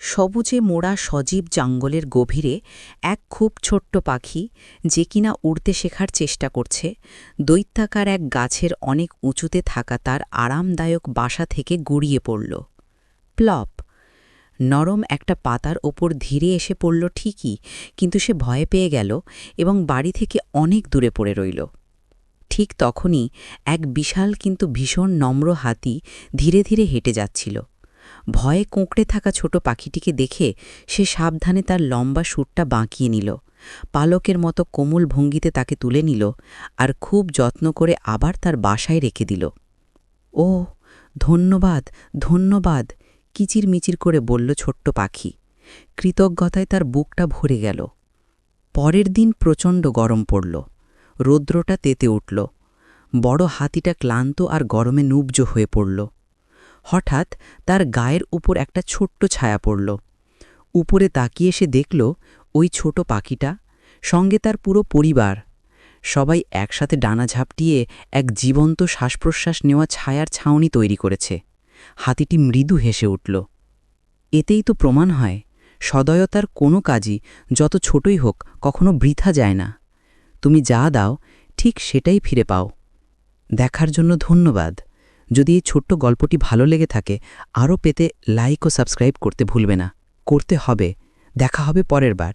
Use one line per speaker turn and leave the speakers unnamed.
সবুজে মোড়া সজীব জঙ্গলের গভীরে এক খুব ছোট্ট পাখি যে কিনা উড়তে শেখার চেষ্টা করছে, দৈত্যাকার এক গাছের অনেক উঁচুতে থাকা তার আরামদায়ক বাসা থেকে গড়িয়ে পড়ল। প্লপ! নরম একটা পাতার ওপর ধীরে এসে পড়ল ঠিকই, কিন্তু সে ভয় পেয়ে গেল এবং বাড়ি থেকে অনেক দূরে পড়ে রইল। ঠিক তখনই এক বিশাল কিন্তু ভীষণ নম্র হাতি ধীরে ধীরে হেঁটে যাচ্ছিল। ভয়ে কোঁকড়ে থাকা ছোট পাখিটিকে দেখে সে সাবধানে তার লম্বা সুরটা বাঁকিয়ে নিল, পালকের মতো কোমল ভঙ্গিতে তাকে তুলে নিল আর খুব যত্ন করে আবার তার বাসায় রেখে দিল। ও ধন্যবাদ, ধন্যবাদ, কিচিরমিচির করে বলল ছোট্ট পাখি। কৃতজ্ঞতায় তার বুকটা ভরে গেল। পরের দিন প্রচণ্ড গরম পড়ল, রৌদ্রটা তেতে উঠল। বড় হাতিটা ক্লান্ত আর গরমে নুবজ হয়ে পড়ল। হঠাৎ তার গায়ের উপর একটা ছোট্ট ছায়া পড়ল। উপরে তাকিয়ে সে দেখল ওই ছোট পাখিটা, সঙ্গে তার পুরো পরিবার, সবাই একসাথে ডানা ঝাপটিয়ে এক জীবন্ত শ্বাসপ্রশ্বাস নেওয়া ছায়ার ছাউনি তৈরি করেছে। হাতিটি মৃদু হেসে উঠল। এতেই তো প্রমাণ হয়, সদয়তার কোনো কাজই যত ছোটই হোক কখনো বৃথা যায় না। তুমি যা দাও ঠিক সেটাই ফিরে পাও। দেখার জন্য ধন্যবাদ। যদি এই ছোট্ট গল্পটি ভালো লেগে থাকে, আরও পেতে লাইক ও সাবস্ক্রাইব করতে ভুলবে না। করতে হবে। দেখা হবে পরের বার।